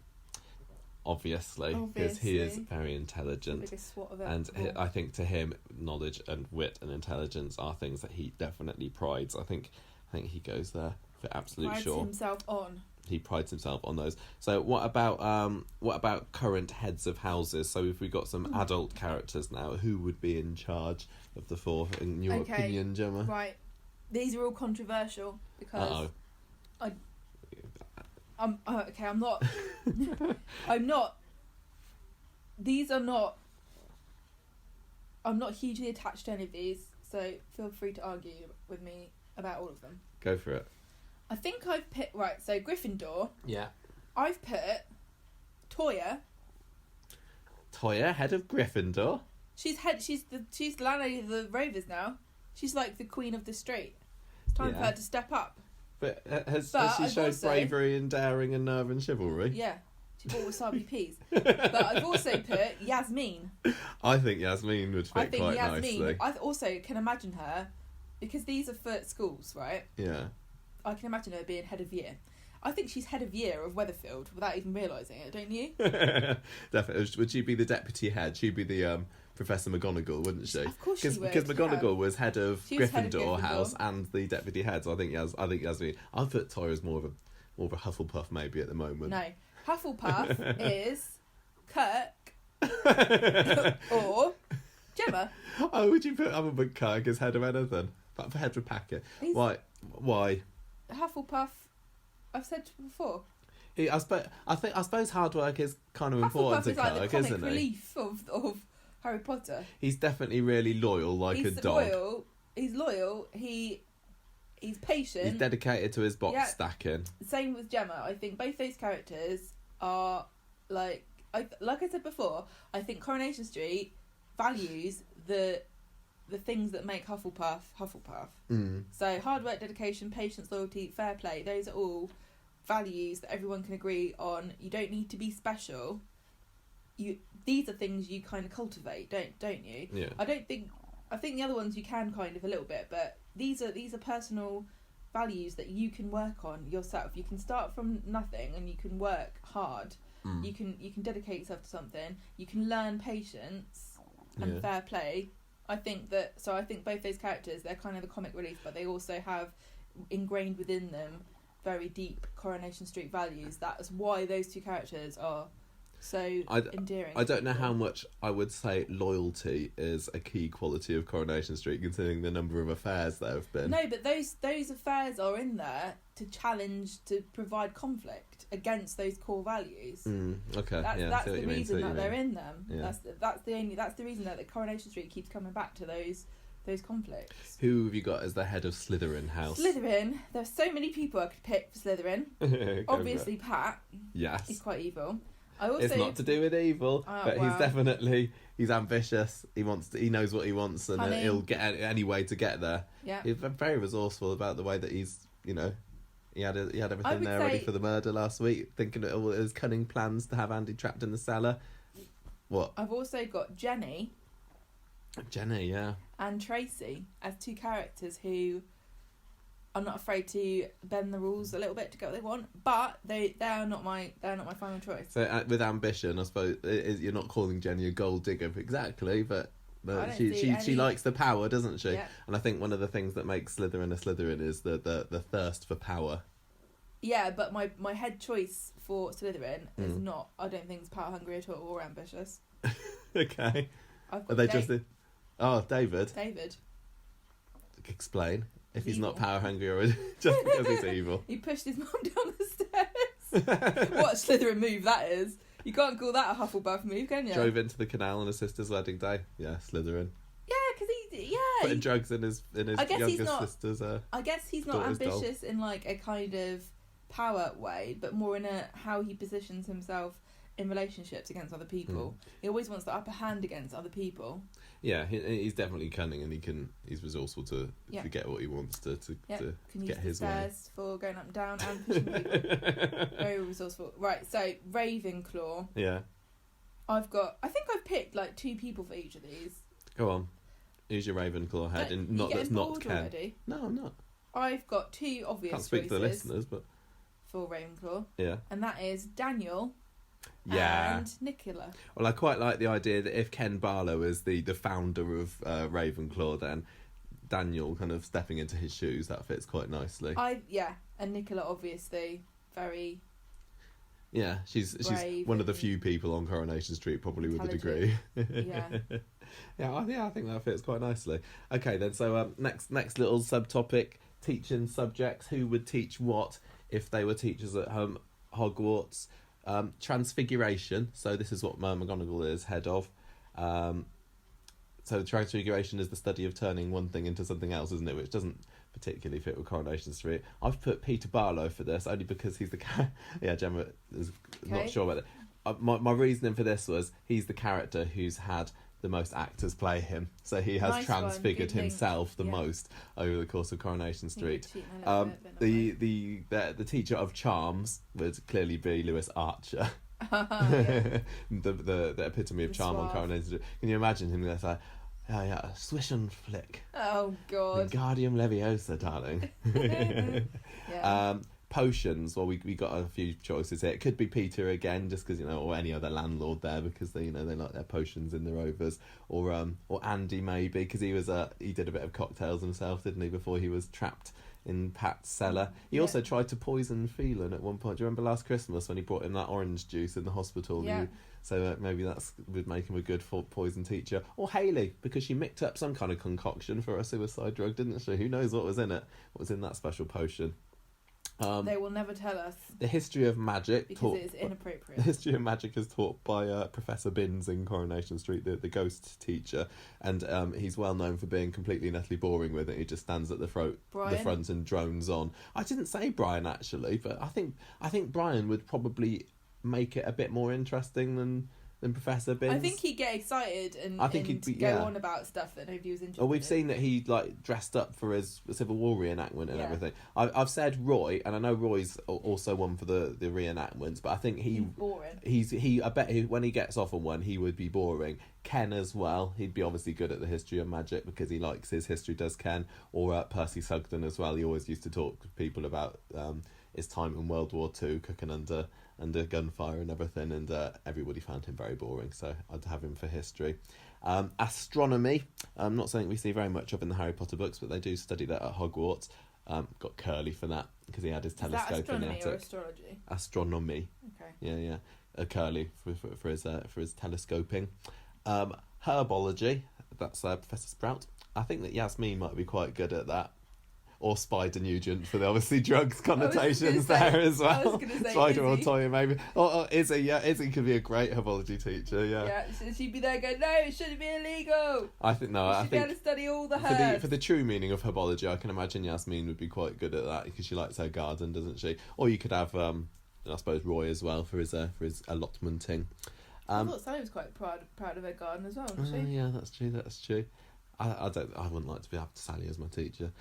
obviously, because he is very intelligent, and I think to him knowledge and wit and intelligence are things that he definitely prides. I think he goes there for absolute sure. He prides himself on those. So what about current heads of houses? So if we got some adult characters now, who would be in charge of the 4 in your opinion, Gemma? Right. These are all controversial because I'm not. These are not. I'm not hugely attached to any of these, so feel free to argue with me about all of them. Go for it. I think I've picked so Gryffindor. Yeah. I've put Toya. Toya, head of Gryffindor. She's the landlady of the Rovers now. She's like the queen of the street. It's time for her to step up. But has she showed bravery and daring and nerve and chivalry? Yeah. She bought wasabi peas. But I've also put Yasmin. I think Yasmin would fit quite nicely. I also can imagine her, because these are for schools, right? Yeah. I can imagine her being head of year. I think she's head of year of Weatherfield without even realising it, don't you? Definitely. Would she be the deputy head? She'd be the Professor McGonagall, wouldn't she? Of course she would. Because McGonagall was head of Gryffindor House and the deputy head. So I think Yasmin. I'll put Toya as more of Or a Hufflepuff maybe at the moment. No. Hufflepuff is Kirk or Gemma. Oh, would you put Kirk as head of anything? But for head of Packet. Why? Hufflepuff, I've said before. I suppose hard work is kind of important to Kirk, like the isn't comic relief of Harry Potter. He's definitely really loyal, like a dog. He's loyal. He's patient. He's dedicated to his box stacking. Same with Gemma. I think both those characters are like I said before. I think Coronation Street values the things that make Hufflepuff. So hard work, dedication, patience, loyalty, fair play. Those are all values that everyone can agree on. You don't need to be special. These are things you kind of cultivate, don't you? Yeah. I think the other ones you can kind of a little bit, but these are personal values that you can work on yourself. You can start from nothing and you can work hard. You can dedicate yourself to something. You can learn patience and fair play. I think both those characters, they're kind of the comic relief, but they also have ingrained within them very deep Coronation Street values. That's why those two characters are so endearing. I don't know how much I would say loyalty is a key quality of Coronation Street, considering the number of affairs there have been. No, but those affairs are in there to provide conflict against those core values. Okay, that's the reason that they're in them. Yeah. That's the reason that the Coronation Street keeps coming back to those conflicts. Who have you got as the head of Slytherin house? Slytherin. There's so many people I could pick for Slytherin. Obviously, Pat. Yes. He's quite evil. It's not to do with evil, but he's ambitious. He knows what he wants, and he'll get any way to get there. Yeah. He's very resourceful about the way that he's, he had everything there ready for the murder last week, thinking of all his cunning plans to have Andy trapped in the cellar. What? I've also got Jenny, yeah, and Tracy as two characters who are not afraid to bend the rules a little bit to get what they want, but they're not my final choice. So with ambition, I suppose you're not calling Jenny a gold digger exactly, but she likes the power, doesn't she? Yeah. And I think one of the things that makes Slytherin a Slytherin is the thirst for power. Yeah, but my head choice for Slytherin is not. I don't think it's power hungry at all or ambitious. Okay. Are they David. David. Explain. If he's evil. Not power hungry or just because he's evil. He pushed his mum down the stairs. What a Slytherin move that is. You can't call that a Hufflepuff move, can you? Drove into the canal on his sister's wedding day. Yeah, Slytherin. Yeah, because putting drugs in his younger sister's. I guess he's not ambitious in like a kind of power way, but more in a how he positions himself in relationships against other people. He always wants the upper hand against other people. Yeah, he's definitely cunning, and he's resourceful to get what he wants to get his way. Stairs for going up and down and pushing people. Very resourceful. Right, so Ravenclaw. Yeah. I think I've picked like two people for each of these. Go on. Who's your Ravenclaw head? And that's not Ken. Already? No, I'm not. I've got two obvious Can't speak choices to the listeners, but for Ravenclaw. Yeah. And that is Daniel. Yeah. And Nicola. Well, I quite like the idea that if Ken Barlow is the founder of Ravenclaw, then Daniel kind of stepping into his shoes, that fits quite nicely. And Nicola obviously very. Yeah, she's one of the few people on Coronation Street probably with a degree. Yeah. I think that fits quite nicely. Okay, then. So next little subtopic: teaching subjects. Who would teach what if they were teachers at Hogwarts? Transfiguration. So this is what McGonagall is head of. So transfiguration is the study of turning one thing into something else, isn't it? Which doesn't particularly fit with Coronation Street. I've put Peter Barlow for this only because he's the Gemma is not sure about it. My reasoning for this was he's the character who's had the most actors play him, so he has transfigured himself the most over the course of Coronation Street. The teacher of charms would clearly be Lewis Archer. the epitome of charm on Coronation Street. Can you imagine him there like, swish and flick, oh god, Wingardium Leviosa, darling. Potions, well, we got a few choices here. It could be Peter again, just because, or any other landlord there, because they like their potions in the Rovers, or Andy maybe, because he did a bit of cocktails himself, didn't he, before he was trapped in Pat's cellar. He also tried to poison Phelan at one point. Do you remember last Christmas when he brought him that orange juice in the hospital? Yeah. So maybe that would make him a good poison teacher. Or Hayley, because she mixed up some kind of concoction for a suicide drug, didn't she? Who knows what was in it? What was in that special potion? They will never tell us. The history of magic. Because it is inappropriate. The history of magic is taught by Professor Binns in Coronation Street, the ghost teacher. And he's well known for being completely and utterly boring with it. He just stands at the front and drones on. I didn't say Brian, actually, but I think Brian would probably make it a bit more interesting than Professor Binns. I think he'd get excited and go on about stuff that nobody was interested in. Well, we've seen that he dressed up for his Civil War reenactment and everything. I've said Roy, and I know Roy's also one for the reenactments, but I think he's boring. I bet when he gets off on one, he would be boring. Ken as well. He'd be obviously good at the history of magic because he likes his history, does Ken. Or Percy Sugden as well. He always used to talk to people about his time in World War II, cooking under gunfire and everything, and everybody found him very boring, so I'd have him for history. Astronomy, not something we see very much of in the Harry Potter books, but they do study that at Hogwarts. Got Curly for that because he had his telescope in the attic. Is that astronomy or astrology? Astronomy. Okay. Yeah. Curly for his telescoping. Herbology, that's Professor Sprout. I think that Yasmin might be quite good at that. Or Spider Nugent for the obviously drugs connotations there as well. I was going to say Spider or Toya maybe. Or Izzy, Izzy could be a great herbology teacher, Yeah, she'd be there going, no, it shouldn't be illegal. I think be able to study all the herbs. For the true meaning of herbology, I can imagine Yasmin would be quite good at that because she likes her garden, doesn't she? Or you could have, I suppose, Roy as well for his allotmenting. I thought Sally was quite proud of her garden as well, wasn't she? Yeah, that's true. I wouldn't like to be after Sally as my teacher.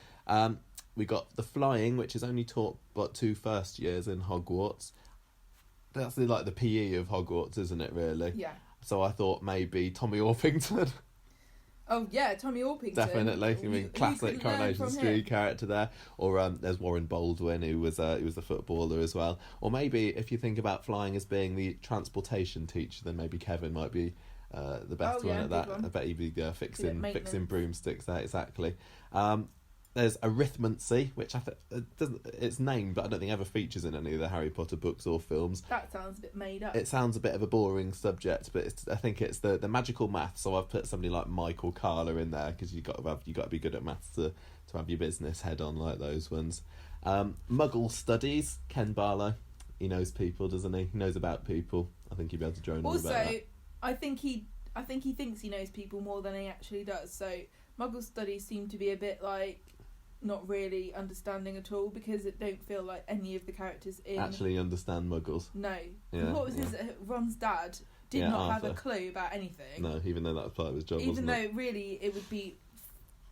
We got the flying, which is only taught but 2 first years in Hogwarts. That's the PE of Hogwarts, isn't it, really? Yeah. So I thought maybe Tommy Orpington. Oh, yeah, Tommy Orpington. Definitely. I mean, classic Coronation Street character there. Or there's Warren Baldwin, who was a footballer as well. Or maybe if you think about flying as being the transportation teacher, then maybe Kevin might be the best one at that. I bet he'd be fixing broomsticks there, exactly. There's arithmancy, which it's named, but I don't think ever features in any of the Harry Potter books or films. That sounds a bit made up. It sounds a bit of a boring subject, but I think it's the magical maths. So I've put somebody like Michael Carla in there because you got to be good at maths to have your business head on like those ones. Muggle studies, Ken Barlow. He knows people, doesn't he? He knows about people. I think he'd be able to drone on about that. Also, I think he thinks he knows people more than he actually does. So Muggle studies seem to be a bit not really understanding at all because it don't feel like any of the characters actually understand Muggles. No. Yeah, what was Ron's dad did not Arthur. have a clue about anything. No, even though that was part of his job, even though really it would be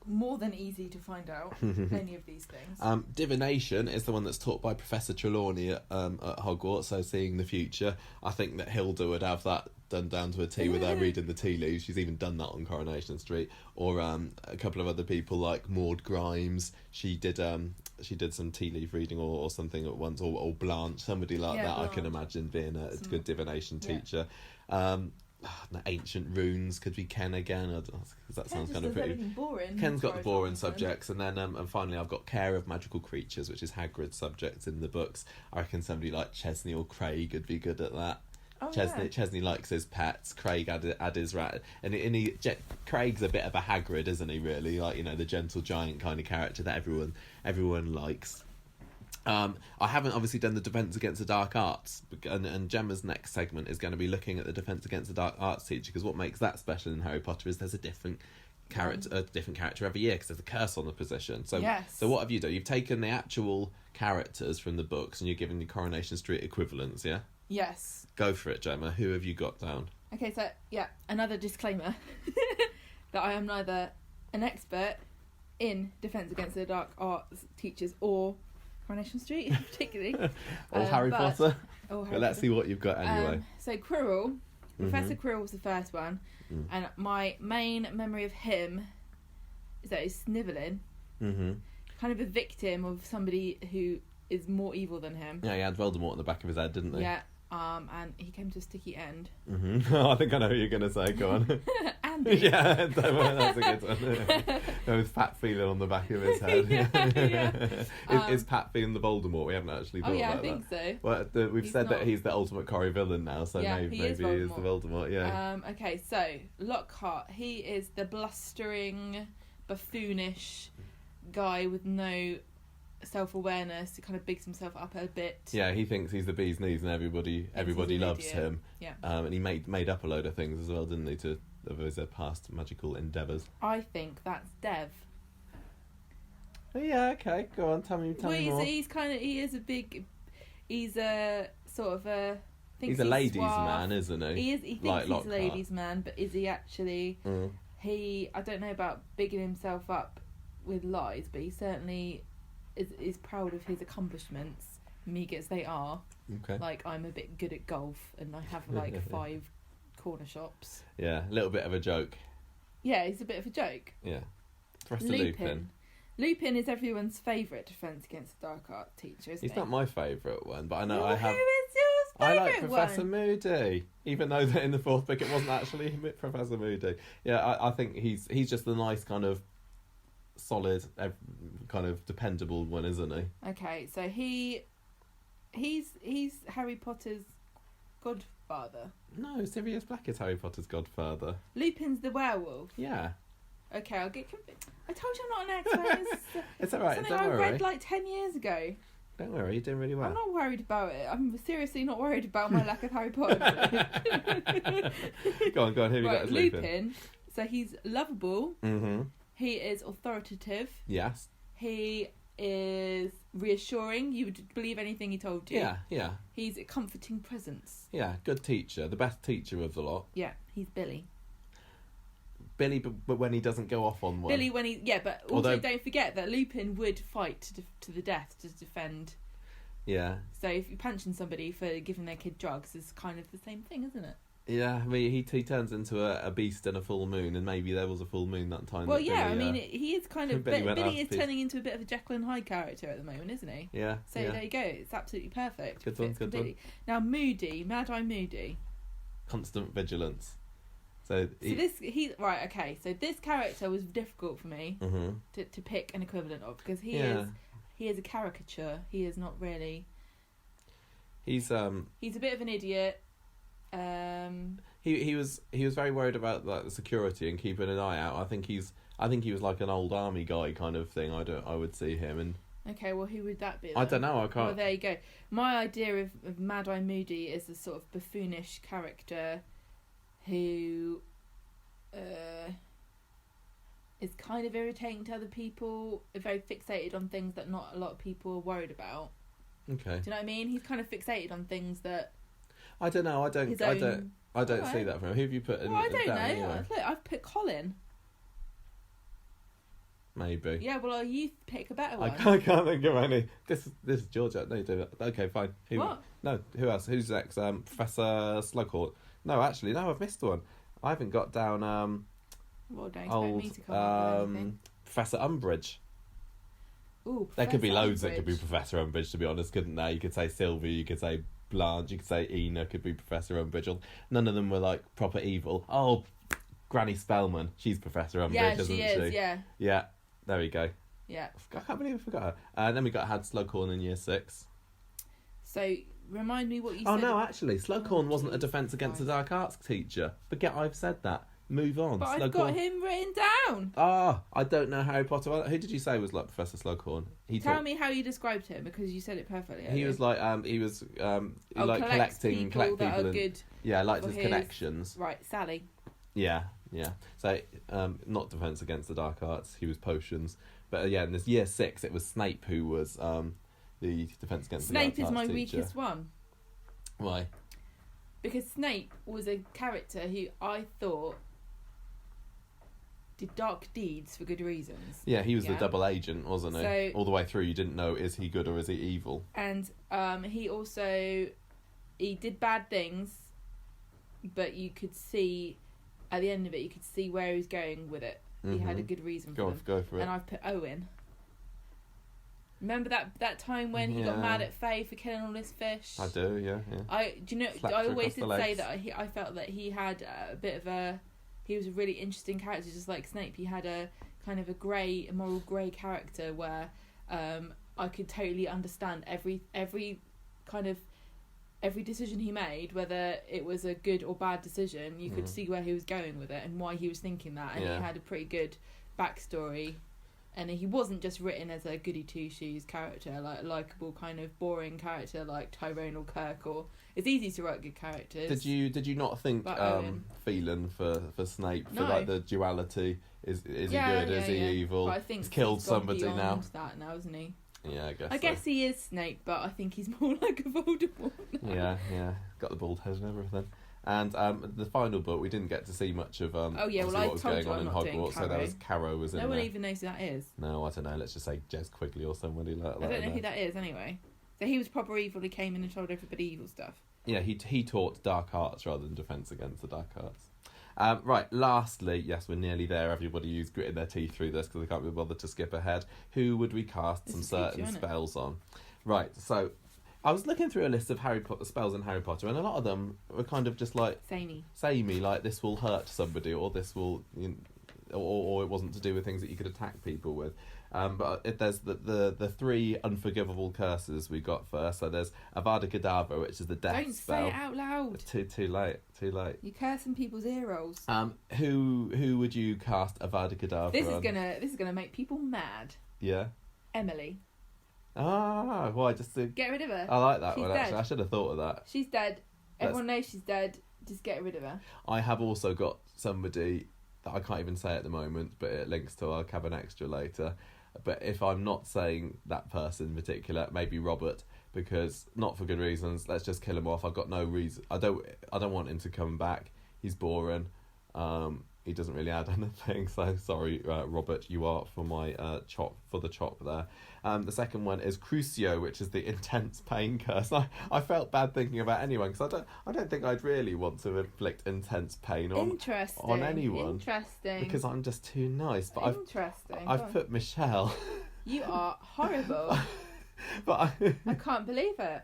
more than easy to find out any of these things. Divination is the one that's taught by Professor Trelawney at Hogwarts, so seeing the future. I think that Hilda would have that done down to a T with her reading the tea leaves. She's even done that on Coronation Street. Or a couple of other people like Maud Grimes. She did some tea leaf reading or something at once. Or Blanche, somebody like that. Blanche. I can imagine being a good divination teacher. Ancient runes could be Ken again. That sounds kind of pretty boring. Ken's got the boring subjects, and then and finally I've got care of magical creatures, which is Hagrid's subject in the books. I reckon somebody like Chesney or Craig would be good at that. Chesney likes his pets. Craig had his rat, and Craig's a bit of a Hagrid, isn't he? Really, the gentle giant kind of character that everyone likes. I haven't obviously done the Defence Against the Dark Arts, and Gemma's next segment is going to be looking at the Defence Against the Dark Arts teacher, because what makes that special in Harry Potter is there's a different character every year because there's a curse on the position. So what have you done? You've taken the actual characters from the books and you're giving the Coronation Street equivalents, yeah? Yes. Go for it, Gemma. Who have you got down? Okay, so another disclaimer that I am neither an expert in Defence Against the Dark Arts teachers or Coronation Street particularly. Or Harry Potter. But let's see what you've got anyway. So Quirrell, Professor Quirrell was the first one, and my main memory of him is that he's snivelling, kind of a victim of somebody who is more evil than him. Yeah, he had Voldemort on the back of his head, didn't he? Yeah, and he came to a sticky end. Mm-hmm. I think I know who you're going to say. Go on. Andy. Yeah, that's a good one. With Pat feeling on the back of his head. Is Pat feeling the Voldemort? We haven't actually thought about that. I think so. Well, we've said that he's the ultimate Corrie villain now, so maybe he is the Voldemort. Yeah. Okay, so Lockhart, he is the blustering, buffoonish guy with no self-awareness. He kind of bigs himself up a bit. Yeah, he thinks he's the bee's knees and everybody loves him. Yeah. And he made up a load of things as well, didn't he, of his past magical endeavours. I think that's Dev. Oh, yeah, okay, go on, tell me more. He's a sort of a... He's a ladies' man, isn't he? He thinks like he's a ladies' man, but is he actually... I don't know about bigging himself up with lies, but he certainly is proud of his accomplishments, meagre as they are. Okay. Like, I'm a bit good at golf, and I have like 5 corner shops. Yeah, a little bit of a joke. Yeah, he's a bit of a joke. Yeah. Professor Lupin. Lupin is everyone's favourite Defence Against the Dark Arts teacher, isn't he? He's not my favourite one, but I know I have... Who is yours favourite I like Professor Moody, even though that in the 4th book it wasn't actually Professor Moody. Yeah, I think he's just the nice kind of solid, kind of dependable one, isn't he? Okay, so he's Harry Potter's godfather. No, Sirius Black is Harry Potter's godfather. Lupin's the werewolf. Yeah. Okay, I'll get convinced. I told you I'm not an expert. It's alright, something I read like 10 years ago. Don't worry, you're doing really well. I'm not worried about it. I'm seriously not worried about my lack of Harry Potter. Go on, who have you got as Lupin. So he's lovable. Mm-hmm. He is authoritative. Yes. He is reassuring. You would believe anything he told you. Yeah. He's a comforting presence. Yeah, good teacher. The best teacher of the lot. Yeah, he's Billy. Billy, but when he doesn't go off on one. Billy when he... Yeah, but also don't forget that Lupin would fight to the death to defend. Yeah. So if you're punching somebody for giving their kid drugs, it's kind of the same thing, isn't it? Yeah, I mean, he turns into a beast in a full moon, and maybe there was a full moon that time. Well, yeah, Billy, he is kind of... Billy is turning turning into a bit of a Jekyll and Hyde character at the moment, isn't he? Yeah. So there you go. It's absolutely perfect. Good one. Now, Moody, Mad-Eye Moody. Constant vigilance. So this character was difficult for me to pick an equivalent of, because he is a caricature. He is not really. He's a bit of an idiot. He was very worried about like the security and keeping an eye out. I think he was like an old army guy kind of thing. I would see him and. Okay, well, who would that be then? I don't know. I can't. Well, there you go. My idea of Mad-Eye Moody is a sort of buffoonish character who is kind of irritating to other people, very fixated on things that not a lot of people are worried about. Okay. Do you know what I mean? He's kind of fixated on things that... I don't know. I don't see that from him. Who have you put in? Well, I don't know. Anyway? Look, I've put Colin. Maybe. Yeah, well, you pick a better one. I can't think of any. This is Georgia. No, you do that. Okay, fine. What? No, who else? Who's next? Professor Slughorn. No, actually, I've missed one. I haven't got down well, don't expect me to come up with anything. Professor Umbridge. Ooh, there could be loads Umbridge. that could be Professor Umbridge, to be honest, couldn't there? You could say Sylvie, you could say Blanche, you could say Ina could be Professor Umbridge. None of them were like proper evil. Oh, Granny Spellman, she's Professor Umbridge, isn't she? Yeah, there we go. Yeah. I can't believe I forgot her. And then we had Slughorn in year 6. So, remind me what you said. Oh, no, actually, Slughorn wasn't a Defence Against the Dark Arts teacher. Forget I've said that. Move on. But I've got him written down. I don't know Harry Potter. Who did you say was like Professor Slughorn? Tell me how you described him, because you said it perfectly. He was like collecting people that are good. Yeah, like his connections. Right, Sally. Yeah. So not Defence Against the Dark Arts. He was potions. But in this year 6, it was Snape who was the Defence Against the Dark Arts Snape is my teacher. weakest one. Why? Because Snape was a character who I thought did dark deeds for good reasons. Yeah, he was the double agent, wasn't he? So, all the way through, you didn't know, is he good or is he evil? And he did bad things, but you could see, at the end of it, you could see where he was going with it. He had a good reason for them. Go for it. And I've put Owen. Remember that time when he got mad at Faye for killing all his fish? I do, yeah. I always did say that I felt that he had a bit of he was a really interesting character, just like Snape. He had a kind of a moral grey character where I could totally understand every decision he made, whether it was a good or bad decision. You could see where he was going with it and why he was thinking that, and he had a pretty good backstory. And he wasn't just written as a goody two-shoes character, like a likeable kind of boring character like Tyrone or Kirk. Or it's easy to write good characters. Did you not think Phelan for Snape for like the duality is he good? Is he evil? But I think he's killed somebody now. That now, isn't he? Yeah, I guess he is Snape, but I think he's more like a Voldemort now. Yeah, got the bald head and everything. And the final book, we didn't get to see much of what was going on in Hogwarts. So there was Caro was in there. No one even knows who that is. No, I don't know. Let's just say Jez Quigley or somebody like that. I don't know who that is anyway. So he was proper evil. He came in and told everybody evil stuff. Yeah, he taught dark arts rather than defence against the dark arts. Right, lastly, yes, we're nearly there. Everybody who's gritted their teeth through this because they can't be bothered to skip ahead. Who would we cast some certain spells on? Right, so I was looking through a list of Harry Potter spells in Harry Potter, and a lot of them were kind of just like samey, like this will hurt somebody, or this will, or it wasn't to do with things that you could attack people with. But there's the three unforgivable curses we got first. So there's Avada Kedavra, which is the death spell. Don't say it out loud. Too late. You're cursing people's ear rolls. Who would you cast Avada Kedavra? This is gonna make people mad. Yeah. Emily. Ah, why? Just to get rid of her. I like that she's one. Dead. Actually, I should have thought of that. She's dead. Everyone knows she's dead. Just get rid of her. I have also got somebody that I can't even say at the moment, but it links to our Cabin Extra later. But if I'm not saying that person in particular, maybe Robert, because not for good reasons. Let's just kill him off. I've got no reason. I don't want him to come back. He's boring. He doesn't really add anything. So sorry, Robert, you are for my chop there. The second one is Crucio, which is the intense pain curse. I felt bad thinking about anyone because I don't think I'd really want to inflict intense pain on anyone. Interesting. Because I'm just too nice. But I've put Michelle. You are horrible. But I can't believe it.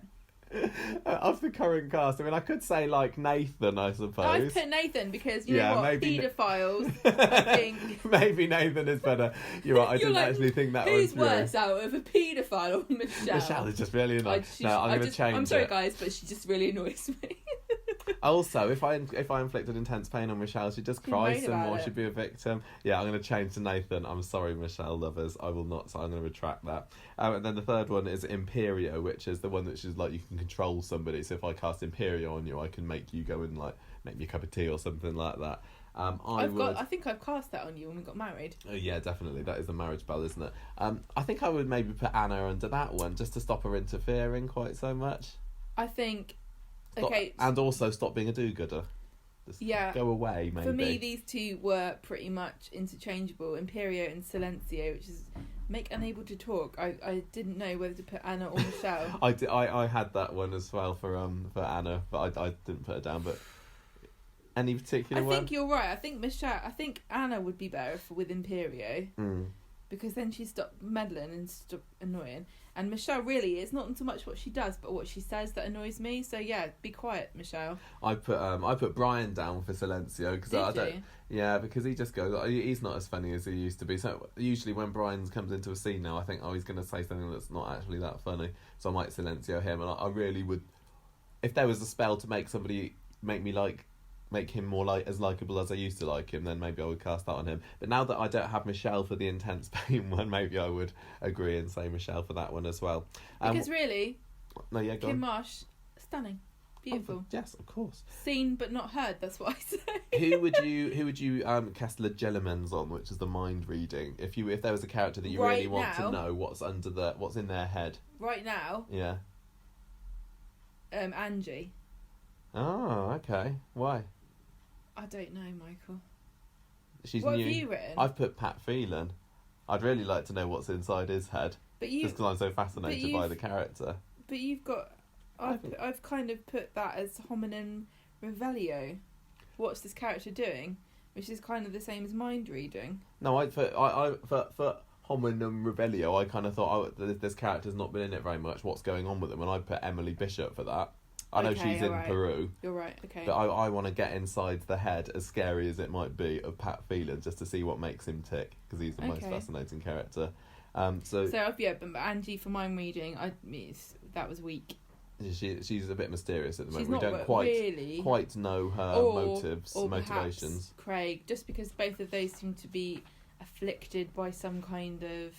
Of the current cast, I mean, I could say like Nathan, I suppose. I've put Nathan because you know what, paedophiles. I think maybe Nathan is better. You're right. I didn't actually think that. Who's worse out of a paedophile or Michelle? Michelle is just really annoying. I'm going to change. I'm sorry, guys, but she just really annoys me. Also, if I inflicted intense pain on Michelle, she'd just cry some more. She'd be a victim. Yeah, I'm going to change to Nathan. I'm sorry, Michelle lovers. I will not. So I'm going to retract that. And then the third one is Imperio, which is the one that's just like you can control somebody. So if I cast Imperio on you, I can make you go and like make me a cup of tea or something like that. I think I've cast that on you when we got married. Yeah, definitely. That is the marriage spell, isn't it? I think I would maybe put Anna under that one just to stop her interfering quite so much. I think. Okay. And also stop being a do-gooder. Just go away, maybe. For me, these two were pretty much interchangeable. Imperio and Silencio, which is make unable to talk. I didn't know whether to put Anna or Michelle. I had that one as well for Anna, but I didn't put her down. But any particular one? I think you're right. I think Anna would be better with Imperio. Because then she stopped meddling and stopped annoying. And Michelle, really, it's not so much what she does, but what she says that annoys me. So yeah, be quiet, Michelle. I put Brian down for Silencio because because he just goes. He's not as funny as he used to be. So usually when Brian comes into a scene now, I think he's going to say something that's not actually that funny. So I might Silencio him, and I really would. If there was a spell to make somebody make him more as likeable as I used to like him, then maybe I would cast that on him. But now that I don't have Michelle for the intense pain one, maybe I would agree and say Michelle for that one as well. Because really, Kim Marsh, stunning, beautiful. Yes, of course. Seen but not heard. That's what I say. Who would you cast Legilimens on, which is the mind reading? If there was a character that you really want to know what's in their head right now. Yeah. Angie. Oh, okay. Why? I don't know, Michael. She's what new. Have you written? I've put Pat Phelan. I'd really like to know what's inside his head. Just because I'm so fascinated by the character. But you've got... I've kind of put that as hominem revelio. What's this character doing? Which is kind of the same as mind reading. No, for hominum rebellio, I kind of thought, this character's not been in it very much. What's going on with them? And I put Emily Bishop for that. I know she's in Peru. You're right, okay. But I want to get inside the head, as scary as it might be, of Pat Phelan, just to see what makes him tick, because he's the most fascinating character. So but Angie, from my reading, that was weak. She's a bit mysterious at the moment. We don't quite know her motivations. Craig, just because both of those seem to be afflicted by some kind of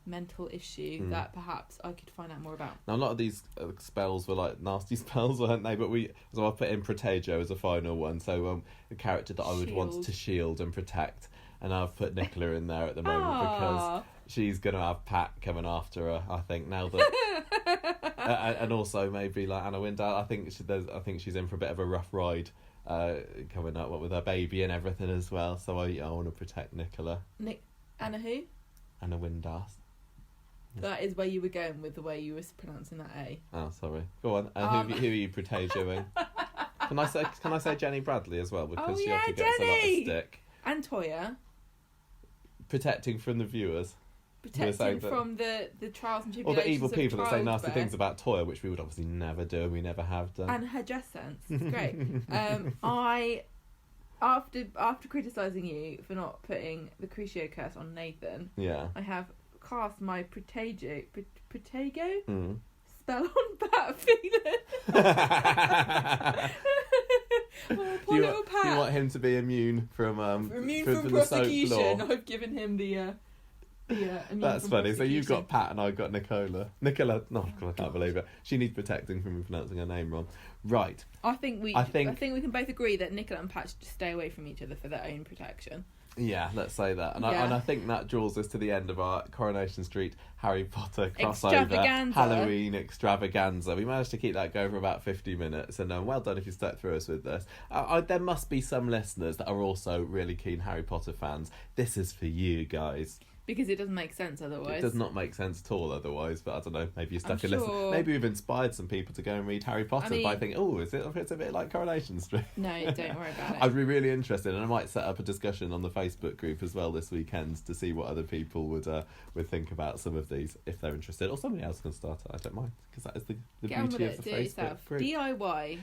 mental issue that perhaps I could find out more about. Now, a lot of these spells were like nasty spells, weren't they? But so I put in Protego as a final one. So a character that I would want to shield and protect, and I've put Nicola in there at the moment because she's going to have Pat coming after her, I think, now that... and also maybe like Anna Windale. I think she's in for a bit of a rough ride coming up with her baby and everything as well. So I want to protect Nicola. Anna who? Anna Windale. That is where you were going with the way you were pronouncing that A. Oh, sorry. Go on. And who are you protegoing? Can I say Jenny Bradley as well, because she often gets a lot of stick. And Toya. Protecting from the viewers. Protecting from the trials and tribulations. Or the evil people that say nasty childbirth. things about Toya, which we would obviously never do, and we never have done. And her dress sense. It's great. I, after criticising you for not putting the Crucio curse on Nathan, I have cast my Protego spell on Pat Phelan. Poor little Pat. You want him to be immune from prosecution. I've given him the that's funny. So you've got Pat and I've got Nicola. Nicola, no, I can't believe it. She needs protecting from me pronouncing her name wrong. Right. I think we can both agree that Nicola and Pat should stay away from each other for their own protection. Yeah, let's say that. And I think that draws us to the end of our Coronation Street Harry Potter crossover Halloween extravaganza. We managed to keep that going for about 50 minutes, and well done if you stuck through us with this. There must be some listeners that are also really keen Harry Potter fans. This is for you guys. Because it doesn't make sense otherwise. It does not make sense at all otherwise, but I don't know, maybe you stuck a listen. Maybe we've inspired some people to go and read Harry Potter by thinking, it's a bit like Coronation Street. No, don't worry about it. I'd be really interested, and I might set up a discussion on the Facebook group as well this weekend to see what other people would think about some of these, if they're interested. Or somebody else can start it, I don't mind, because that is the beauty of the Facebook group. DIY.